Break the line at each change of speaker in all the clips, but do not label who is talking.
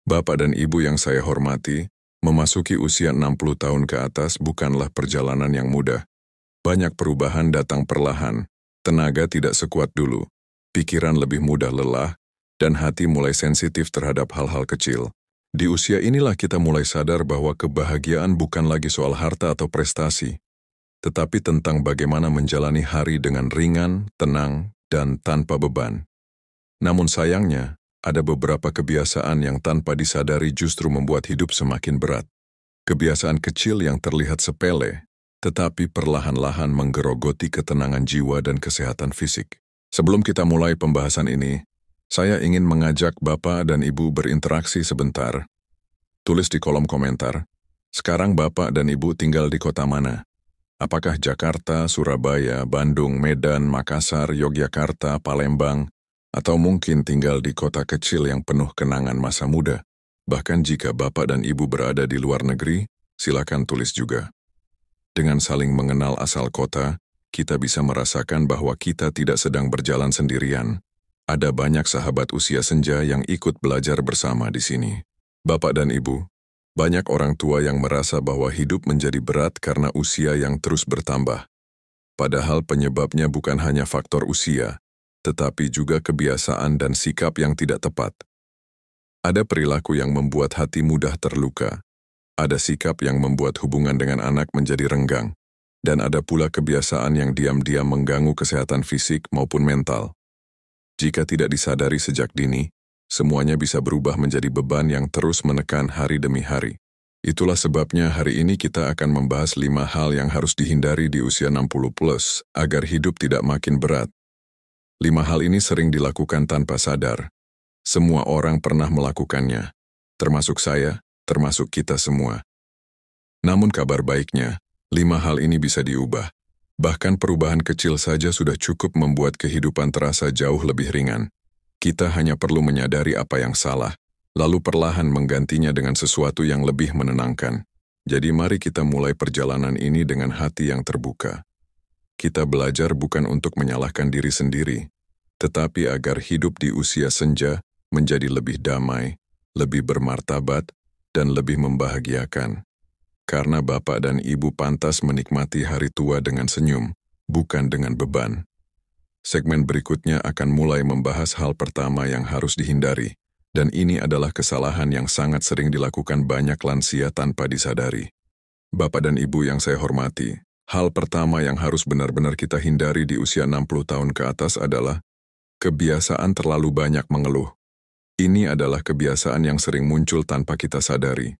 Bapak dan Ibu yang saya hormati, memasuki usia 60 tahun ke atas bukanlah perjalanan yang mudah. Banyak perubahan datang perlahan, tenaga tidak sekuat dulu, pikiran lebih mudah lelah, dan hati mulai sensitif terhadap hal-hal kecil. Di usia inilah kita mulai sadar bahwa kebahagiaan bukan lagi soal harta atau prestasi, tetapi tentang bagaimana menjalani hari dengan ringan, tenang, dan tanpa beban. Namun sayangnya, ada beberapa kebiasaan yang tanpa disadari justru membuat hidup semakin berat. Kebiasaan kecil yang terlihat sepele, tetapi perlahan-lahan menggerogoti ketenangan jiwa dan kesehatan fisik. Sebelum kita mulai pembahasan ini, saya ingin mengajak Bapak dan Ibu berinteraksi sebentar. Tulis di kolom komentar, sekarang Bapak dan Ibu tinggal di kota mana? Apakah Jakarta, Surabaya, Bandung, Medan, Makassar, Yogyakarta, Palembang, atau mungkin tinggal di kota kecil yang penuh kenangan masa muda? Bahkan jika Bapak dan Ibu berada di luar negeri, silakan tulis juga. Dengan saling mengenal asal kota, kita bisa merasakan bahwa kita tidak sedang berjalan sendirian. Ada banyak sahabat usia senja yang ikut belajar bersama di sini. Bapak dan Ibu, banyak orang tua yang merasa bahwa hidup menjadi berat karena usia yang terus bertambah. Padahal penyebabnya bukan hanya faktor usia, tetapi juga kebiasaan dan sikap yang tidak tepat. Ada perilaku yang membuat hati mudah terluka, ada sikap yang membuat hubungan dengan anak menjadi renggang, dan ada pula kebiasaan yang diam-diam mengganggu kesehatan fisik maupun mental. Jika tidak disadari sejak dini, semuanya bisa berubah menjadi beban yang terus menekan hari demi hari. Itulah sebabnya hari ini kita akan membahas 5 hal yang harus dihindari di usia 60+ agar hidup tidak makin berat. 5 hal ini sering dilakukan tanpa sadar. Semua orang pernah melakukannya, termasuk saya, termasuk kita semua. Namun kabar baiknya, 5 hal ini bisa diubah. Bahkan perubahan kecil saja sudah cukup membuat kehidupan terasa jauh lebih ringan. Kita hanya perlu menyadari apa yang salah, lalu perlahan menggantinya dengan sesuatu yang lebih menenangkan. Jadi mari kita mulai perjalanan ini dengan hati yang terbuka. Kita belajar bukan untuk menyalahkan diri sendiri, tetapi agar hidup di usia senja menjadi lebih damai, lebih bermartabat, dan lebih membahagiakan. Karena Bapak dan Ibu pantas menikmati hari tua dengan senyum, bukan dengan beban. Segmen berikutnya akan mulai membahas hal pertama yang harus dihindari, dan ini adalah kesalahan yang sangat sering dilakukan banyak lansia tanpa disadari. Bapak dan Ibu yang saya hormati, hal pertama yang harus benar-benar kita hindari di usia 60 tahun ke atas adalah kebiasaan terlalu banyak mengeluh. Ini adalah kebiasaan yang sering muncul tanpa kita sadari.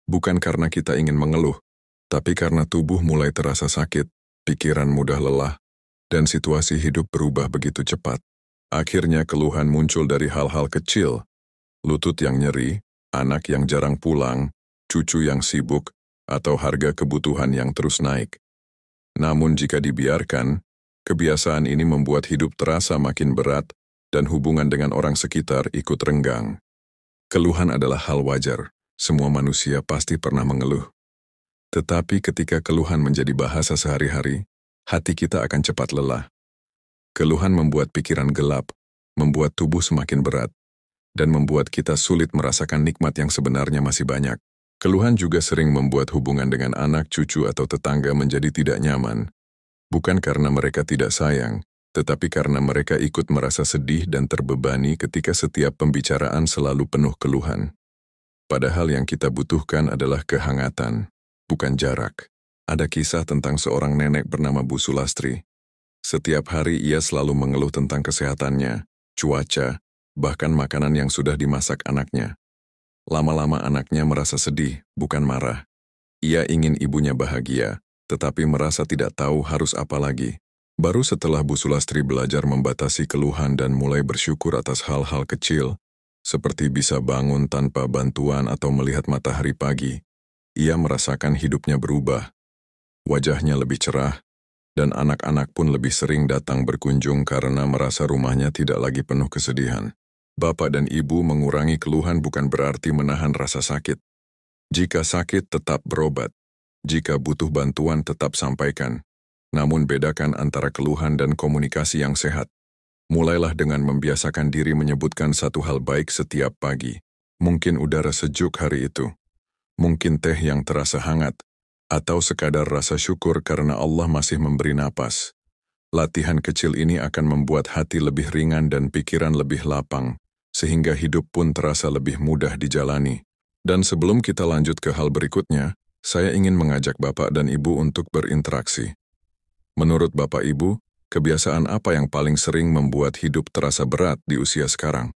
Bukan karena kita ingin mengeluh, tapi karena tubuh mulai terasa sakit, pikiran mudah lelah, dan situasi hidup berubah begitu cepat. Akhirnya keluhan muncul dari hal-hal kecil, lutut yang nyeri, anak yang jarang pulang, cucu yang sibuk, atau harga kebutuhan yang terus naik. Namun jika dibiarkan, kebiasaan ini membuat hidup terasa makin berat dan hubungan dengan orang sekitar ikut renggang. Keluhan adalah hal wajar, semua manusia pasti pernah mengeluh. Tetapi ketika keluhan menjadi bahasa sehari-hari, hati kita akan cepat lelah. Keluhan membuat pikiran gelap, membuat tubuh semakin berat, dan membuat kita sulit merasakan nikmat yang sebenarnya masih banyak. Keluhan juga sering membuat hubungan dengan anak, cucu, atau tetangga menjadi tidak nyaman. Bukan karena mereka tidak sayang, tetapi karena mereka ikut merasa sedih dan terbebani ketika setiap pembicaraan selalu penuh keluhan. Padahal yang kita butuhkan adalah kehangatan, bukan jarak. Ada kisah tentang seorang nenek bernama Bu Sulastri. Setiap hari ia selalu mengeluh tentang kesehatannya, cuaca, bahkan makanan yang sudah dimasak anaknya. Lama-lama anaknya merasa sedih, bukan marah. Ia ingin ibunya bahagia, tetapi merasa tidak tahu harus apa lagi. Baru setelah Bu Sulastri belajar membatasi keluhan dan mulai bersyukur atas hal-hal kecil, seperti bisa bangun tanpa bantuan atau melihat matahari pagi, ia merasakan hidupnya berubah. Wajahnya lebih cerah, dan anak-anak pun lebih sering datang berkunjung karena merasa rumahnya tidak lagi penuh kesedihan. Bapak dan Ibu mengurangi keluhan bukan berarti menahan rasa sakit. Jika sakit, tetap berobat. Jika butuh bantuan, tetap sampaikan. Namun bedakan antara keluhan dan komunikasi yang sehat. Mulailah dengan membiasakan diri menyebutkan satu hal baik setiap pagi. Mungkin udara sejuk hari itu, mungkin teh yang terasa hangat, atau sekadar rasa syukur karena Allah masih memberi napas. Latihan kecil ini akan membuat hati lebih ringan dan pikiran lebih lapang, sehingga hidup pun terasa lebih mudah dijalani. Dan sebelum kita lanjut ke hal berikutnya, saya ingin mengajak Bapak dan Ibu untuk berinteraksi. Menurut Bapak Ibu, kebiasaan apa yang paling sering membuat hidup terasa berat di usia sekarang?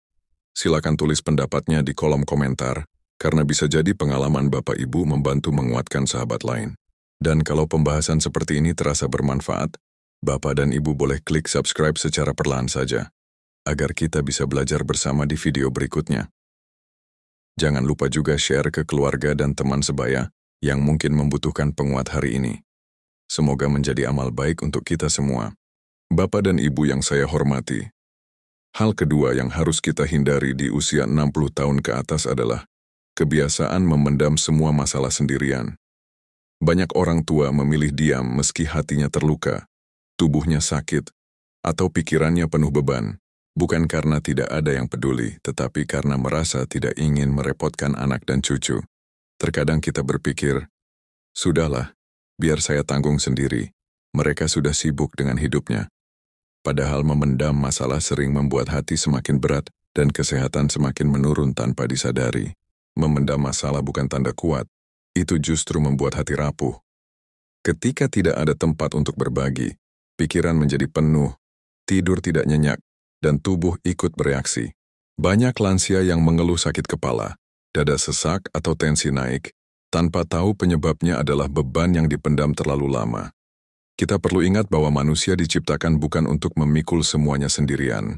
Silakan tulis pendapatnya di kolom komentar, karena bisa jadi pengalaman Bapak Ibu membantu menguatkan sahabat lain. Dan kalau pembahasan seperti ini terasa bermanfaat, Bapak dan Ibu boleh klik subscribe secara perlahan saja, agar kita bisa belajar bersama di video berikutnya. Jangan lupa juga share ke keluarga dan teman sebaya yang mungkin membutuhkan penguat hari ini. Semoga menjadi amal baik untuk kita semua. Bapak dan Ibu yang saya hormati, hal kedua yang harus kita hindari di usia 60 tahun ke atas adalah kebiasaan memendam semua masalah sendirian. Banyak orang tua memilih diam meski hatinya terluka, tubuhnya sakit, atau pikirannya penuh beban, bukan karena tidak ada yang peduli, tetapi karena merasa tidak ingin merepotkan anak dan cucu. Terkadang kita berpikir, sudahlah, biar saya tanggung sendiri, mereka sudah sibuk dengan hidupnya. Padahal memendam masalah sering membuat hati semakin berat dan kesehatan semakin menurun tanpa disadari. Memendam masalah bukan tanda kuat, itu justru membuat hati rapuh. Ketika tidak ada tempat untuk berbagi, pikiran menjadi penuh, tidur tidak nyenyak, dan tubuh ikut bereaksi. Banyak lansia yang mengeluh sakit kepala, dada sesak atau tensi naik, tanpa tahu penyebabnya adalah beban yang dipendam terlalu lama. Kita perlu ingat bahwa manusia diciptakan bukan untuk memikul semuanya sendirian.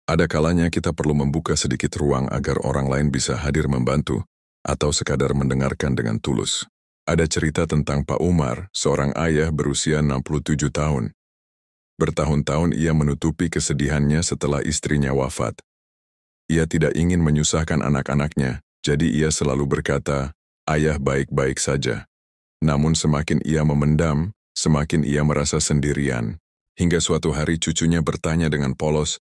Ada kalanya kita perlu membuka sedikit ruang agar orang lain bisa hadir membantu, atau sekadar mendengarkan dengan tulus. Ada cerita tentang Pak Umar, seorang ayah berusia 67 tahun. Bertahun-tahun ia menutupi kesedihannya setelah istrinya wafat. Ia tidak ingin menyusahkan anak-anaknya, jadi ia selalu berkata, "Ayah baik-baik saja." Namun semakin ia memendam, semakin ia merasa sendirian. Hingga suatu hari cucunya bertanya dengan polos,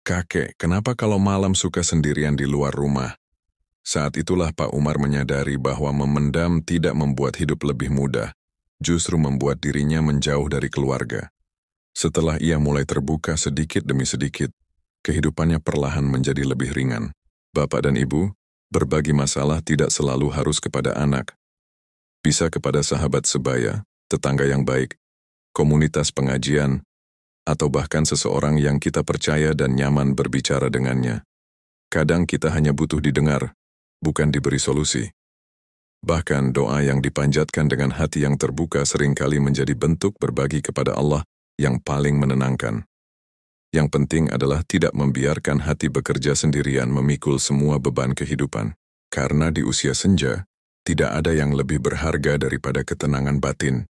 "Kakek, kenapa kalau malam suka sendirian di luar rumah?" Saat itulah Pak Umar menyadari bahwa memendam tidak membuat hidup lebih mudah, justru membuat dirinya menjauh dari keluarga. Setelah ia mulai terbuka sedikit demi sedikit, kehidupannya perlahan menjadi lebih ringan. Bapak dan Ibu, berbagi masalah tidak selalu harus kepada anak. Bisa kepada sahabat sebaya, tetangga yang baik, komunitas pengajian, atau bahkan seseorang yang kita percaya dan nyaman berbicara dengannya. Kadang kita hanya butuh didengar, bukan diberi solusi. Bahkan doa yang dipanjatkan dengan hati yang terbuka seringkali menjadi bentuk berbagi kepada Allah yang paling menenangkan. Yang penting adalah tidak membiarkan hati bekerja sendirian memikul semua beban kehidupan. Karena di usia senja, tidak ada yang lebih berharga daripada ketenangan batin.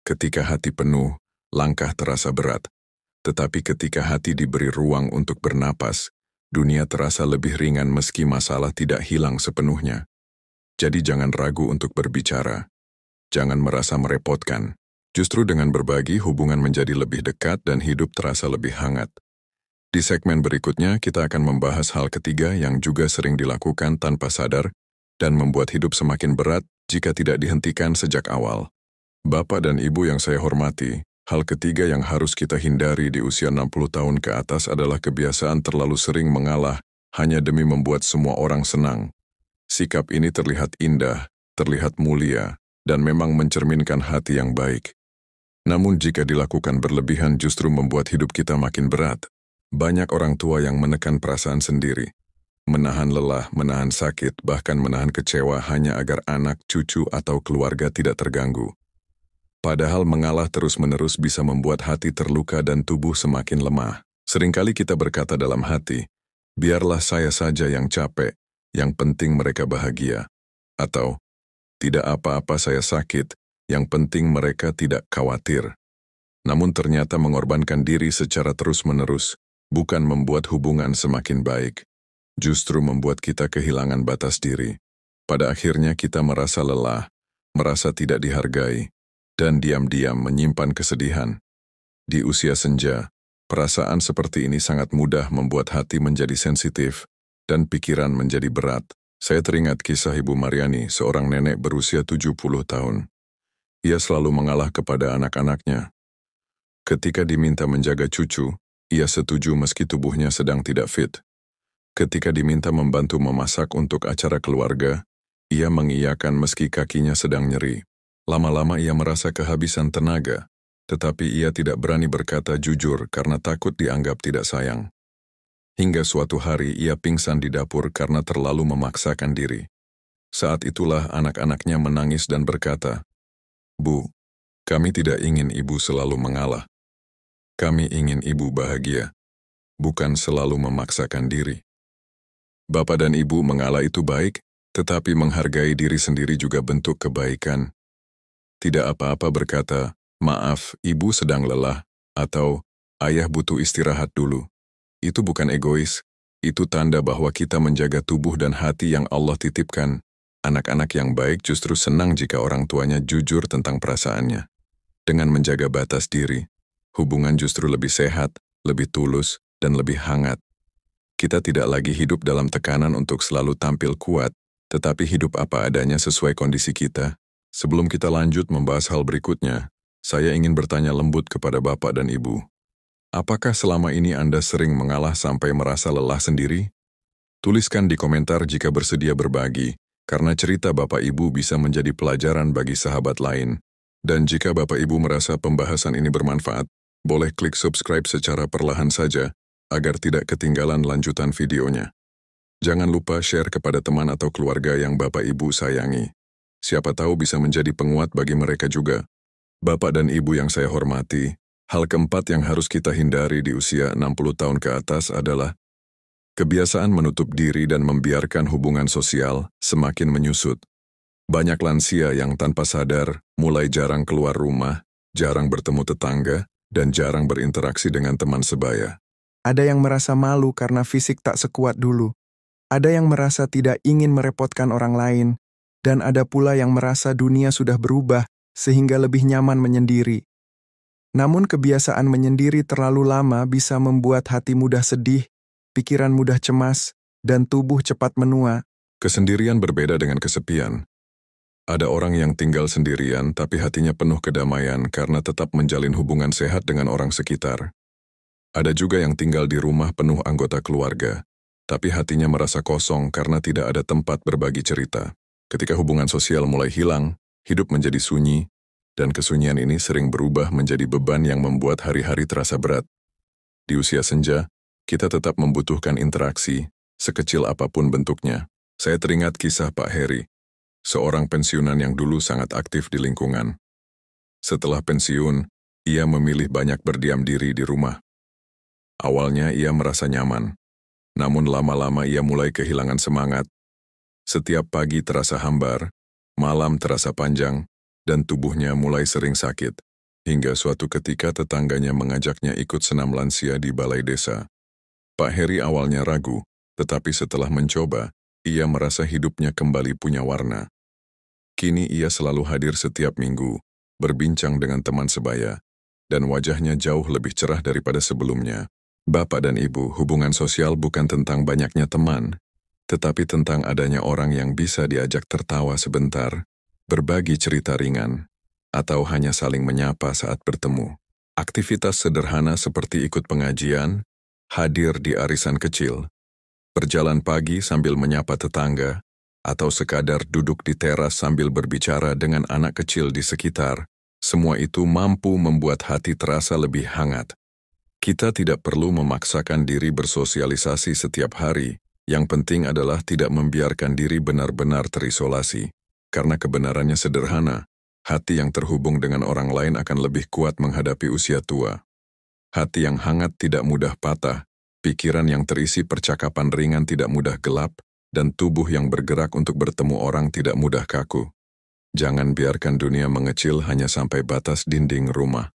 Ketika hati penuh, langkah terasa berat. Tetapi ketika hati diberi ruang untuk bernapas, dunia terasa lebih ringan meski masalah tidak hilang sepenuhnya. Jadi jangan ragu untuk berbicara. Jangan merasa merepotkan. Justru dengan berbagi, hubungan menjadi lebih dekat dan hidup terasa lebih hangat. Di segmen berikutnya, kita akan membahas hal ketiga yang juga sering dilakukan tanpa sadar dan membuat hidup semakin berat jika tidak dihentikan sejak awal. Bapak dan Ibu yang saya hormati, hal ketiga yang harus kita hindari di usia 60 tahun ke atas adalah kebiasaan terlalu sering mengalah hanya demi membuat semua orang senang. Sikap ini terlihat indah, terlihat mulia, dan memang mencerminkan hati yang baik. Namun jika dilakukan berlebihan justru membuat hidup kita makin berat. Banyak orang tua yang menekan perasaan sendiri, menahan lelah, menahan sakit, bahkan menahan kecewa hanya agar anak, cucu, atau keluarga tidak terganggu. Padahal mengalah terus-menerus bisa membuat hati terluka dan tubuh semakin lemah. Seringkali kita berkata dalam hati, "Biarlah saya saja yang capek, yang penting mereka bahagia." Atau, "Tidak apa-apa saya sakit, yang penting mereka tidak khawatir." Namun ternyata mengorbankan diri secara terus-menerus bukan membuat hubungan semakin baik, justru membuat kita kehilangan batas diri. Pada akhirnya kita merasa lelah, merasa tidak dihargai, dan diam-diam menyimpan kesedihan. Di usia senja, perasaan seperti ini sangat mudah membuat hati menjadi sensitif dan pikiran menjadi berat, Saya teringat kisah Ibu Mariani, seorang nenek berusia 70 tahun. Ia selalu mengalah kepada anak-anaknya. Ketika diminta menjaga cucu, ia setuju meski tubuhnya sedang tidak fit. Ketika diminta membantu memasak untuk acara keluarga, ia mengiyakan meski kakinya sedang nyeri. Lama-lama ia merasa kehabisan tenaga, tetapi ia tidak berani berkata jujur karena takut dianggap tidak sayang. Hingga suatu hari ia pingsan di dapur karena terlalu memaksakan diri. Saat itulah anak-anaknya menangis dan berkata, "Bu, kami tidak ingin ibu selalu mengalah. Kami ingin ibu bahagia, bukan selalu memaksakan diri." Bapak dan ibu mengalah itu baik, tetapi menghargai diri sendiri juga bentuk kebaikan. Tidak apa-apa berkata, "Maaf, ibu sedang lelah," atau "Ayah butuh istirahat dulu." Itu bukan egois, itu tanda bahwa kita menjaga tubuh dan hati yang Allah titipkan. Anak-anak yang baik justru senang jika orang tuanya jujur tentang perasaannya. Dengan menjaga batas diri, hubungan justru lebih sehat, lebih tulus, dan lebih hangat. Kita tidak lagi hidup dalam tekanan untuk selalu tampil kuat, tetapi hidup apa adanya sesuai kondisi kita. Sebelum kita lanjut membahas hal berikutnya, saya ingin bertanya lembut kepada Bapak dan Ibu. Apakah selama ini Anda sering mengalah sampai merasa lelah sendiri? Tuliskan di komentar jika bersedia berbagi, karena cerita Bapak Ibu bisa menjadi pelajaran bagi sahabat lain. Dan jika Bapak Ibu merasa pembahasan ini bermanfaat, boleh klik subscribe secara perlahan saja, agar tidak ketinggalan lanjutan videonya. Jangan lupa share kepada teman atau keluarga yang Bapak Ibu sayangi. Siapa tahu bisa menjadi penguat bagi mereka juga. Bapak dan Ibu yang saya hormati, hal keempat yang harus kita hindari di usia 60 tahun ke atas adalah kebiasaan menutup diri dan membiarkan hubungan sosial semakin menyusut. Banyak lansia yang tanpa sadar mulai jarang keluar rumah, jarang bertemu tetangga, dan jarang berinteraksi dengan teman sebaya.
Ada yang merasa malu karena fisik tak sekuat dulu. Ada yang merasa tidak ingin merepotkan orang lain. Dan ada pula yang merasa dunia sudah berubah sehingga lebih nyaman menyendiri. Namun kebiasaan menyendiri terlalu lama bisa membuat hati mudah sedih, pikiran mudah cemas, dan tubuh cepat menua.
Kesendirian berbeda dengan kesepian. Ada orang yang tinggal sendirian tapi hatinya penuh kedamaian karena tetap menjalin hubungan sehat dengan orang sekitar. Ada juga yang tinggal di rumah penuh anggota keluarga, tapi hatinya merasa kosong karena tidak ada tempat berbagi cerita. Ketika hubungan sosial mulai hilang, hidup menjadi sunyi, dan kesunyian ini sering berubah menjadi beban yang membuat hari-hari terasa berat. Di usia senja, kita tetap membutuhkan interaksi, sekecil apapun bentuknya. Saya teringat kisah Pak Heri, seorang pensiunan yang dulu sangat aktif di lingkungan. Setelah pensiun, ia memilih banyak berdiam diri di rumah. Awalnya ia merasa nyaman, namun lama-lama ia mulai kehilangan semangat. Setiap pagi terasa hambar, malam terasa panjang, dan tubuhnya mulai sering sakit, hingga suatu ketika tetangganya mengajaknya ikut senam lansia di balai desa. Pak Heri awalnya ragu, tetapi setelah mencoba, ia merasa hidupnya kembali punya warna. Kini ia selalu hadir setiap minggu, berbincang dengan teman sebaya, dan wajahnya jauh lebih cerah daripada sebelumnya. Bapak dan Ibu, hubungan sosial bukan tentang banyaknya teman, tetapi tentang adanya orang yang bisa diajak tertawa sebentar, berbagi cerita ringan, atau hanya saling menyapa saat bertemu. Aktivitas sederhana seperti ikut pengajian, hadir di arisan kecil, berjalan pagi sambil menyapa tetangga, atau sekadar duduk di teras sambil berbicara dengan anak kecil di sekitar, semua itu mampu membuat hati terasa lebih hangat. Kita tidak perlu memaksakan diri bersosialisasi setiap hari, yang penting adalah tidak membiarkan diri benar-benar terisolasi. Karena kebenarannya sederhana, hati yang terhubung dengan orang lain akan lebih kuat menghadapi usia tua. Hati yang hangat tidak mudah patah, pikiran yang terisi percakapan ringan tidak mudah gelap, dan tubuh yang bergerak untuk bertemu orang tidak mudah kaku. Jangan biarkan dunia mengecil hanya sampai batas dinding rumah.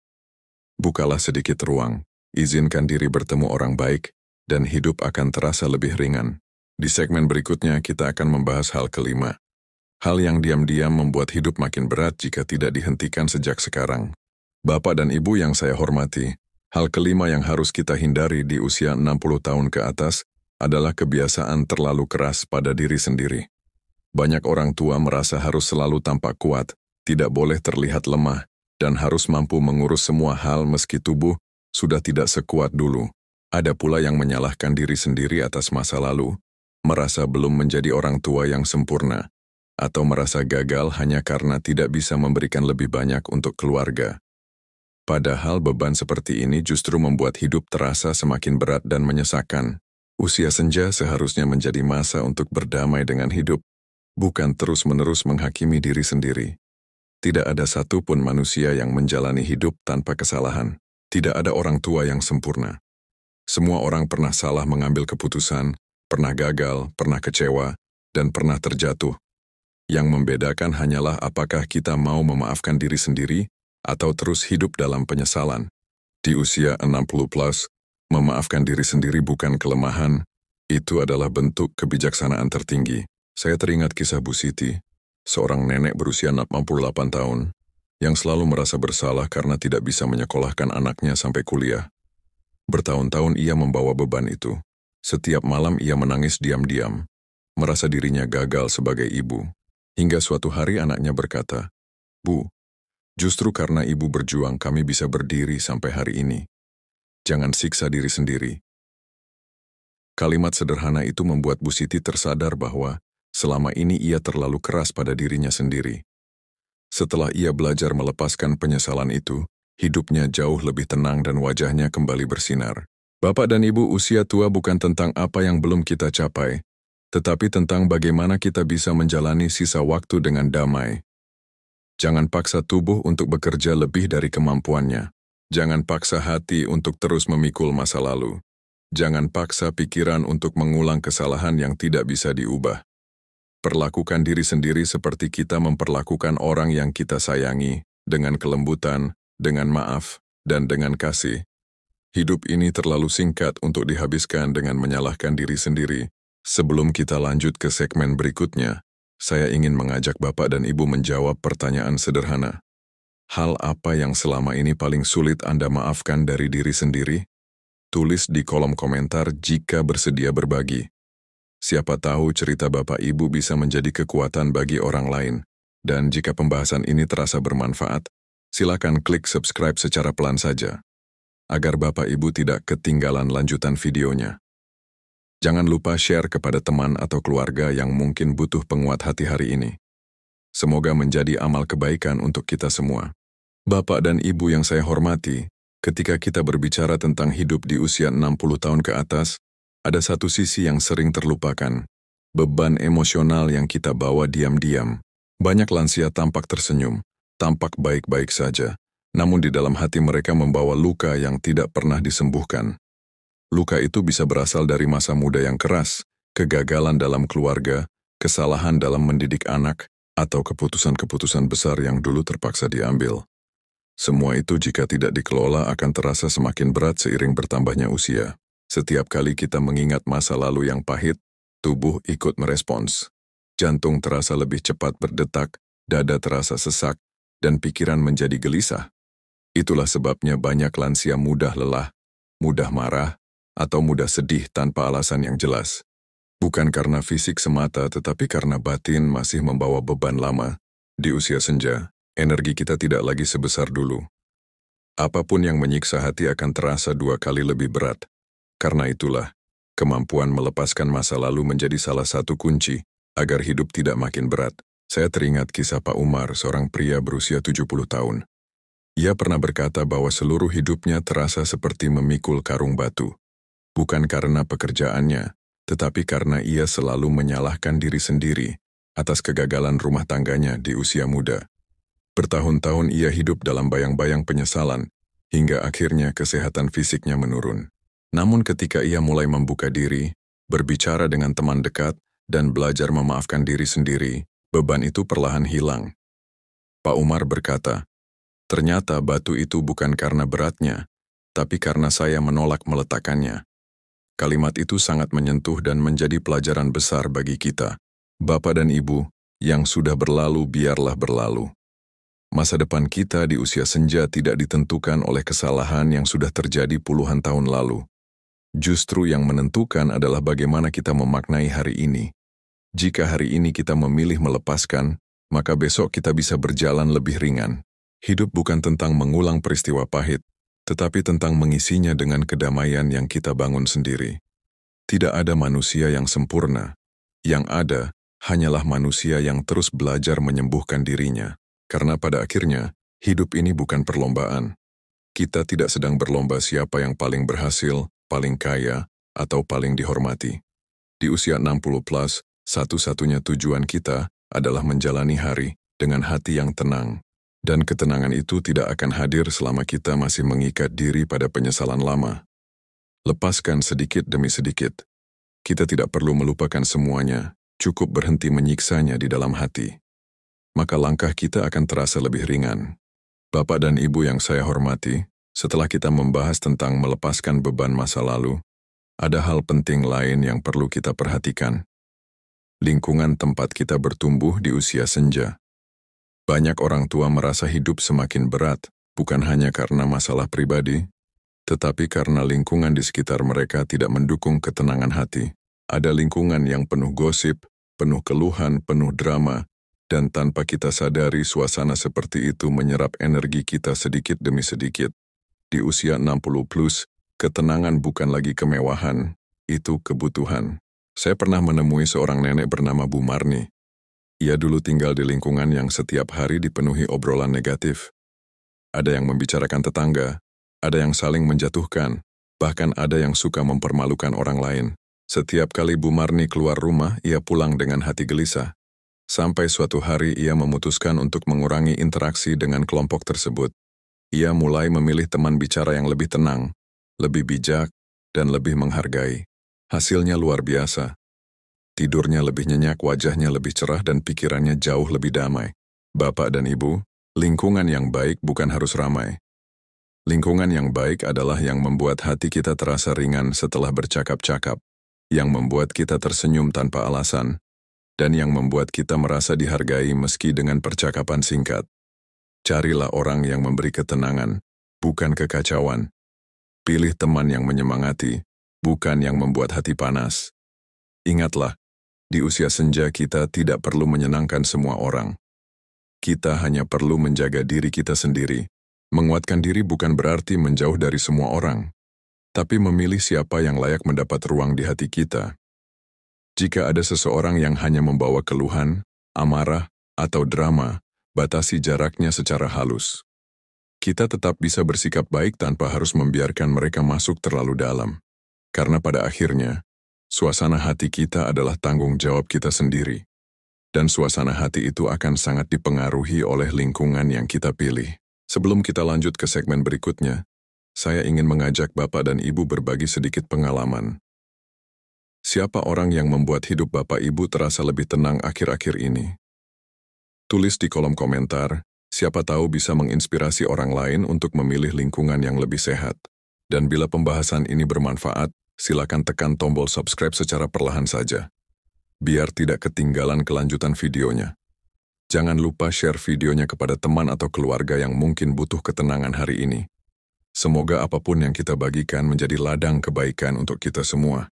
Bukalah sedikit ruang, izinkan diri bertemu orang baik, dan hidup akan terasa lebih ringan. Di segmen berikutnya kita akan membahas hal kelima. Hal yang diam-diam membuat hidup makin berat jika tidak dihentikan sejak sekarang. Bapak dan Ibu yang saya hormati, hal kelima yang harus kita hindari di usia 60 tahun ke atas adalah kebiasaan terlalu keras pada diri sendiri. Banyak orang tua merasa harus selalu tampak kuat, tidak boleh terlihat lemah, dan harus mampu mengurus semua hal meski tubuh sudah tidak sekuat dulu. Ada pula yang menyalahkan diri sendiri atas masa lalu, merasa belum menjadi orang tua yang sempurna, atau merasa gagal hanya karena tidak bisa memberikan lebih banyak untuk keluarga. Padahal beban seperti ini justru membuat hidup terasa semakin berat dan menyesakan. Usia senja seharusnya menjadi masa untuk berdamai dengan hidup, bukan terus-menerus menghakimi diri sendiri. Tidak ada satupun manusia yang menjalani hidup tanpa kesalahan. Tidak ada orang tua yang sempurna. Semua orang pernah salah mengambil keputusan, pernah gagal, pernah kecewa, dan pernah terjatuh. Yang membedakan hanyalah apakah kita mau memaafkan diri sendiri atau terus hidup dalam penyesalan. Di usia 60+, memaafkan diri sendiri bukan kelemahan, itu adalah bentuk kebijaksanaan tertinggi. Saya teringat kisah Bu Siti, seorang nenek berusia 68 tahun, yang selalu merasa bersalah karena tidak bisa menyekolahkan anaknya sampai kuliah. Bertahun-tahun ia membawa beban itu. Setiap malam ia menangis diam-diam, merasa dirinya gagal sebagai ibu. Hingga suatu hari anaknya berkata, "Bu, justru karena ibu berjuang kami bisa berdiri sampai hari ini. Jangan siksa diri sendiri." Kalimat sederhana itu membuat Bu Siti tersadar bahwa selama ini ia terlalu keras pada dirinya sendiri. Setelah ia belajar melepaskan penyesalan itu, hidupnya jauh lebih tenang dan wajahnya kembali bersinar. Bapak dan Ibu, usia tua bukan tentang apa yang belum kita capai, tetapi tentang bagaimana kita bisa menjalani sisa waktu dengan damai. Jangan paksa tubuh untuk bekerja lebih dari kemampuannya. Jangan paksa hati untuk terus memikul masa lalu. Jangan paksa pikiran untuk mengulang kesalahan yang tidak bisa diubah. Perlakukan diri sendiri seperti kita memperlakukan orang yang kita sayangi, dengan kelembutan, dengan maaf, dan dengan kasih. Hidup ini terlalu singkat untuk dihabiskan dengan menyalahkan diri sendiri. Sebelum kita lanjut ke segmen berikutnya, saya ingin mengajak Bapak dan Ibu menjawab pertanyaan sederhana. Hal apa yang selama ini paling sulit Anda maafkan dari diri sendiri? Tulis di kolom komentar jika bersedia berbagi. Siapa tahu cerita Bapak Ibu bisa menjadi kekuatan bagi orang lain. Dan jika pembahasan ini terasa bermanfaat, silakan klik subscribe secara pelan saja, agar Bapak Ibu tidak ketinggalan lanjutan videonya. Jangan lupa share kepada teman atau keluarga yang mungkin butuh penguat hati hari ini. Semoga menjadi amal kebaikan untuk kita semua. Bapak dan Ibu yang saya hormati, ketika kita berbicara tentang hidup di usia 60 tahun ke atas, ada satu sisi yang sering terlupakan, beban emosional yang kita bawa diam-diam. Banyak lansia tampak tersenyum, tampak baik-baik saja, namun di dalam hati mereka membawa luka yang tidak pernah disembuhkan. Luka itu bisa berasal dari masa muda yang keras, kegagalan dalam keluarga, kesalahan dalam mendidik anak, atau keputusan-keputusan besar yang dulu terpaksa diambil. Semua itu jika tidak dikelola akan terasa semakin berat seiring bertambahnya usia. Setiap kali kita mengingat masa lalu yang pahit, tubuh ikut merespons. Jantung terasa lebih cepat berdetak, dada terasa sesak, dan pikiran menjadi gelisah. Itulah sebabnya banyak lansia mudah lelah, mudah marah, atau mudah sedih tanpa alasan yang jelas. Bukan karena fisik semata, tetapi karena batin masih membawa beban lama. Di usia senja, energi kita tidak lagi sebesar dulu. Apapun yang menyiksa hati akan terasa 2 kali lebih berat. Karena itulah, kemampuan melepaskan masa lalu menjadi salah satu kunci agar hidup tidak makin berat. Saya teringat kisah Pak Umar, seorang pria berusia 70 tahun. Ia pernah berkata bahwa seluruh hidupnya terasa seperti memikul karung batu. Bukan karena pekerjaannya, tetapi karena ia selalu menyalahkan diri sendiri atas kegagalan rumah tangganya di usia muda. Bertahun-tahun ia hidup dalam bayang-bayang penyesalan, hingga akhirnya kesehatan fisiknya menurun. Namun ketika ia mulai membuka diri, berbicara dengan teman dekat, dan belajar memaafkan diri sendiri, beban itu perlahan hilang. Pak Umar berkata, "Ternyata batu itu bukan karena beratnya, tapi karena saya menolak meletakkannya." Kalimat itu sangat menyentuh dan menjadi pelajaran besar bagi kita. Bapak dan Ibu, yang sudah berlalu biarlah berlalu. Masa depan kita di usia senja tidak ditentukan oleh kesalahan yang sudah terjadi puluhan tahun lalu. Justru yang menentukan adalah bagaimana kita memaknai hari ini. Jika hari ini kita memilih melepaskan, maka besok kita bisa berjalan lebih ringan. Hidup bukan tentang mengulang peristiwa pahit, tetapi tentang mengisinya dengan kedamaian yang kita bangun sendiri. Tidak ada manusia yang sempurna. Yang ada, hanyalah manusia yang terus belajar menyembuhkan dirinya. Karena pada akhirnya, hidup ini bukan perlombaan. Kita tidak sedang berlomba siapa yang paling berhasil, paling kaya, atau paling dihormati. Di usia 60 plus, satu-satunya tujuan kita adalah menjalani hari dengan hati yang tenang. Dan ketenangan itu tidak akan hadir selama kita masih mengikat diri pada penyesalan lama. Lepaskan sedikit demi sedikit. Kita tidak perlu melupakan semuanya, cukup berhenti menyiksanya di dalam hati. Maka langkah kita akan terasa lebih ringan. Bapak dan Ibu yang saya hormati, setelah kita membahas tentang melepaskan beban masa lalu, ada hal penting lain yang perlu kita perhatikan. Lingkungan tempat kita bertumbuh di usia senja. Banyak orang tua merasa hidup semakin berat, bukan hanya karena masalah pribadi, tetapi karena lingkungan di sekitar mereka tidak mendukung ketenangan hati. Ada lingkungan yang penuh gosip, penuh keluhan, penuh drama, dan tanpa kita sadari suasana seperti itu menyerap energi kita sedikit demi sedikit. Di usia 60 plus, ketenangan bukan lagi kemewahan, itu kebutuhan. Saya pernah menemui seorang nenek bernama Bu Marni. Ia dulu tinggal di lingkungan yang setiap hari dipenuhi obrolan negatif. Ada yang membicarakan tetangga, ada yang saling menjatuhkan, bahkan ada yang suka mempermalukan orang lain. Setiap kali Bu Marni keluar rumah, ia pulang dengan hati gelisah. Sampai suatu hari ia memutuskan untuk mengurangi interaksi dengan kelompok tersebut. Ia mulai memilih teman bicara yang lebih tenang, lebih bijak, dan lebih menghargai. Hasilnya luar biasa. Tidurnya lebih nyenyak, wajahnya lebih cerah, dan pikirannya jauh lebih damai. Bapak dan Ibu, lingkungan yang baik bukan harus ramai. Lingkungan yang baik adalah yang membuat hati kita terasa ringan setelah bercakap-cakap, yang membuat kita tersenyum tanpa alasan, dan yang membuat kita merasa dihargai meski dengan percakapan singkat. Carilah orang yang memberi ketenangan, bukan kekacauan. Pilih teman yang menyemangati, bukan yang membuat hati panas. Ingatlah, di usia senja kita tidak perlu menyenangkan semua orang. Kita hanya perlu menjaga diri kita sendiri. Menguatkan diri bukan berarti menjauh dari semua orang, tapi memilih siapa yang layak mendapat ruang di hati kita. Jika ada seseorang yang hanya membawa keluhan, amarah, atau drama, batasi jaraknya secara halus. Kita tetap bisa bersikap baik tanpa harus membiarkan mereka masuk terlalu dalam. Karena pada akhirnya, suasana hati kita adalah tanggung jawab kita sendiri. Dan suasana hati itu akan sangat dipengaruhi oleh lingkungan yang kita pilih. Sebelum kita lanjut ke segmen berikutnya, saya ingin mengajak Bapak dan Ibu berbagi sedikit pengalaman. Siapa orang yang membuat hidup Bapak Ibu terasa lebih tenang akhir-akhir ini? Tulis di kolom komentar, siapa tahu bisa menginspirasi orang lain untuk memilih lingkungan yang lebih sehat. Dan bila pembahasan ini bermanfaat, silakan tekan tombol subscribe secara perlahan saja, biar tidak ketinggalan kelanjutan videonya. Jangan lupa share videonya kepada teman atau keluarga yang mungkin butuh ketenangan hari ini. Semoga apapun yang kita bagikan menjadi ladang kebaikan untuk kita semua.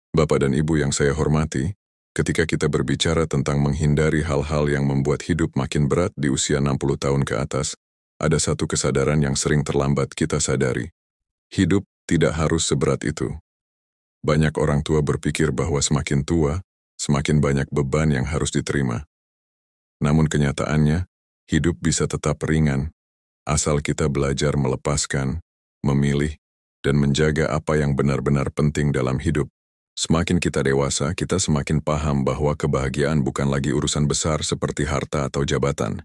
Bapak dan Ibu yang saya hormati, ketika kita berbicara tentang menghindari hal-hal yang membuat hidup makin berat di usia 60 tahun ke atas, ada satu kesadaran yang sering terlambat kita sadari. Hidup tidak harus seberat itu. Banyak orang tua berpikir bahwa semakin tua, semakin banyak beban yang harus diterima. Namun kenyataannya, hidup bisa tetap ringan, asal kita belajar melepaskan, memilih, dan menjaga apa yang benar-benar penting dalam hidup. Semakin kita dewasa, kita semakin paham bahwa kebahagiaan bukan lagi urusan besar seperti harta atau jabatan.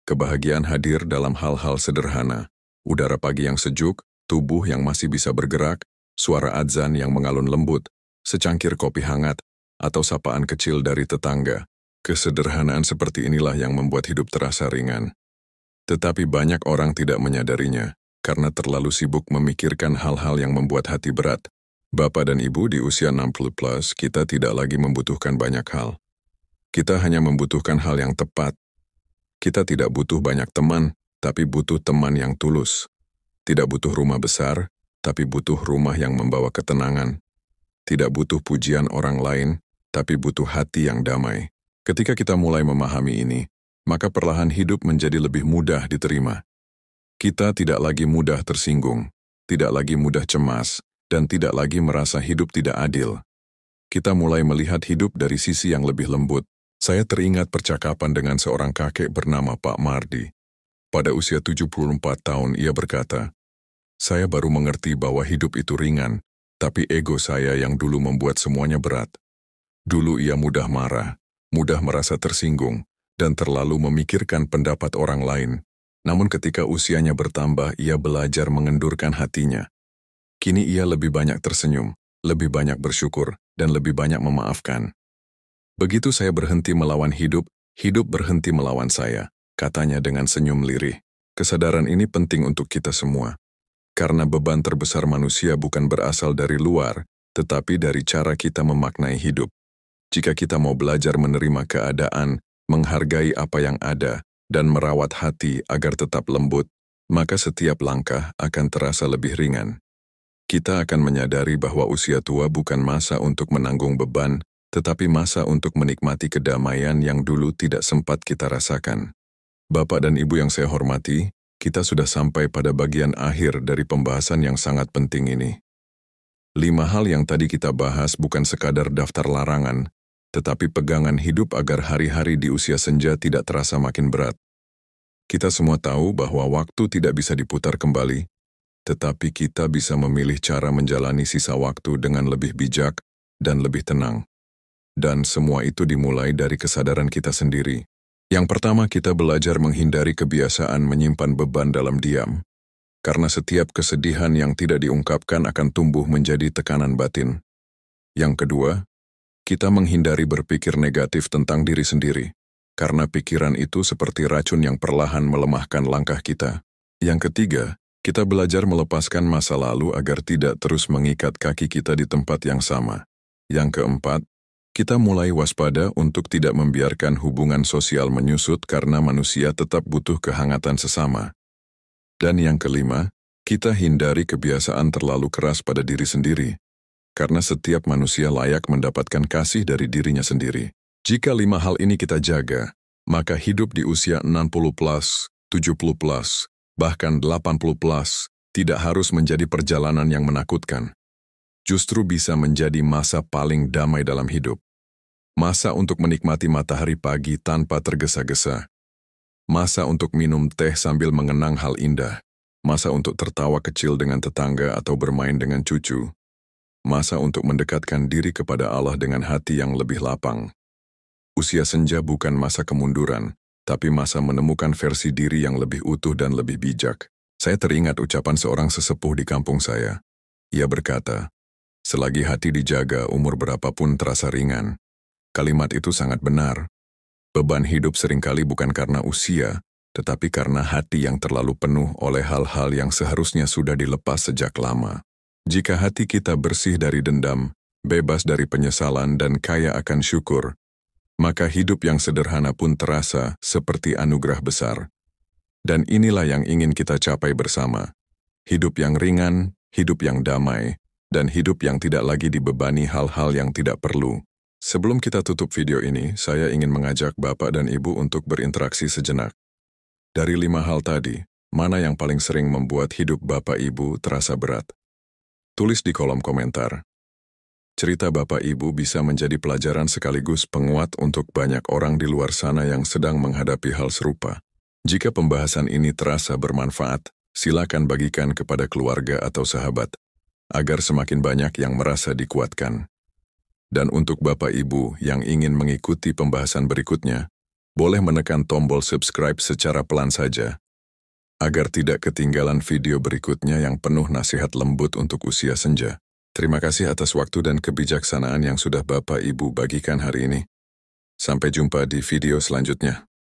Kebahagiaan hadir dalam hal-hal sederhana, udara pagi yang sejuk, tubuh yang masih bisa bergerak, suara adzan yang mengalun lembut, secangkir kopi hangat, atau sapaan kecil dari tetangga. Kesederhanaan seperti inilah yang membuat hidup terasa ringan. Tetapi banyak orang tidak menyadarinya, karena terlalu sibuk memikirkan hal-hal yang membuat hati berat. Bapak dan Ibu di usia 60 plus, kita tidak lagi membutuhkan banyak hal. Kita hanya membutuhkan hal yang tepat. Kita tidak butuh banyak teman, tapi butuh teman yang tulus. Tidak butuh rumah besar, tapi butuh rumah yang membawa ketenangan. Tidak butuh pujian orang lain, tapi butuh hati yang damai. Ketika kita mulai memahami ini, maka perlahan hidup menjadi lebih mudah diterima. Kita tidak lagi mudah tersinggung, tidak lagi mudah cemas, dan tidak lagi merasa hidup tidak adil. Kita mulai melihat hidup dari sisi yang lebih lembut. Saya teringat percakapan dengan seorang kakek bernama Pak Mardi. Pada usia 74 tahun ia berkata, "Saya baru mengerti bahwa hidup itu ringan, tapi ego saya yang dulu membuat semuanya berat. Dulu ia mudah marah, mudah merasa tersinggung, dan terlalu memikirkan pendapat orang lain. Namun ketika usianya bertambah, ia belajar mengendurkan hatinya. Kini ia lebih banyak tersenyum, lebih banyak bersyukur, dan lebih banyak memaafkan. Begitu saya berhenti melawan hidup, hidup berhenti melawan saya," katanya dengan senyum lirih. Kesadaran ini penting untuk kita semua. Karena beban terbesar manusia bukan berasal dari luar, tetapi dari cara kita memaknai hidup. Jika kita mau belajar menerima keadaan, menghargai apa yang ada, dan merawat hati agar tetap lembut, maka setiap langkah akan terasa lebih ringan. Kita akan menyadari bahwa usia tua bukan masa untuk menanggung beban, tetapi masa untuk menikmati kedamaian yang dulu tidak sempat kita rasakan. Bapak dan Ibu yang saya hormati, kita sudah sampai pada bagian akhir dari pembahasan yang sangat penting ini. 5 hal yang tadi kita bahas bukan sekadar daftar larangan, tetapi pegangan hidup agar hari-hari di usia senja tidak terasa makin berat. Kita semua tahu bahwa waktu tidak bisa diputar kembali, tetapi kita bisa memilih cara menjalani sisa waktu dengan lebih bijak dan lebih tenang. Dan semua itu dimulai dari kesadaran kita sendiri. Yang pertama, kita belajar menghindari kebiasaan menyimpan beban dalam diam. Karena setiap kesedihan yang tidak diungkapkan akan tumbuh menjadi tekanan batin. Yang kedua, kita menghindari berpikir negatif tentang diri sendiri, karena pikiran itu seperti racun yang perlahan melemahkan langkah kita. Yang ketiga, kita belajar melepaskan masa lalu agar tidak terus mengikat kaki kita di tempat yang sama. Yang keempat, kita mulai waspada untuk tidak membiarkan hubungan sosial menyusut karena manusia tetap butuh kehangatan sesama. Dan yang kelima, kita hindari kebiasaan terlalu keras pada diri sendiri, karena setiap manusia layak mendapatkan kasih dari dirinya sendiri. Jika 5 hal ini kita jaga, maka hidup di usia 60+, 70+, bahkan 80+, tidak harus menjadi perjalanan yang menakutkan. Justru bisa menjadi masa paling damai dalam hidup. Masa untuk menikmati matahari pagi tanpa tergesa-gesa. Masa untuk minum teh sambil mengenang hal indah. Masa untuk tertawa kecil dengan tetangga atau bermain dengan cucu. Masa untuk mendekatkan diri kepada Allah dengan hati yang lebih lapang. Usia senja bukan masa kemunduran, tapi masa menemukan versi diri yang lebih utuh dan lebih bijak. Saya teringat ucapan seorang sesepuh di kampung saya. Ia berkata, "Selagi hati dijaga, umur berapapun terasa ringan." Kalimat itu sangat benar. Beban hidup seringkali bukan karena usia, tetapi karena hati yang terlalu penuh oleh hal-hal yang seharusnya sudah dilepas sejak lama. Jika hati kita bersih dari dendam, bebas dari penyesalan dan kaya akan syukur, maka hidup yang sederhana pun terasa seperti anugerah besar. Dan inilah yang ingin kita capai bersama. Hidup yang ringan, hidup yang damai, dan hidup yang tidak lagi dibebani hal-hal yang tidak perlu. Sebelum kita tutup video ini, saya ingin mengajak Bapak dan Ibu untuk berinteraksi sejenak. Dari 5 hal tadi, mana yang paling sering membuat hidup Bapak Ibu terasa berat? Tulis di kolom komentar. Cerita Bapak Ibu bisa menjadi pelajaran sekaligus penguat untuk banyak orang di luar sana yang sedang menghadapi hal serupa. Jika pembahasan ini terasa bermanfaat, silakan bagikan kepada keluarga atau sahabat, agar semakin banyak yang merasa dikuatkan. Dan untuk Bapak Ibu yang ingin mengikuti pembahasan berikutnya, boleh menekan tombol subscribe secara pelan saja, agar tidak ketinggalan video berikutnya yang penuh nasihat lembut untuk usia senja. Terima kasih atas waktu dan kebijaksanaan yang sudah Bapak Ibu bagikan hari ini. Sampai jumpa di video selanjutnya.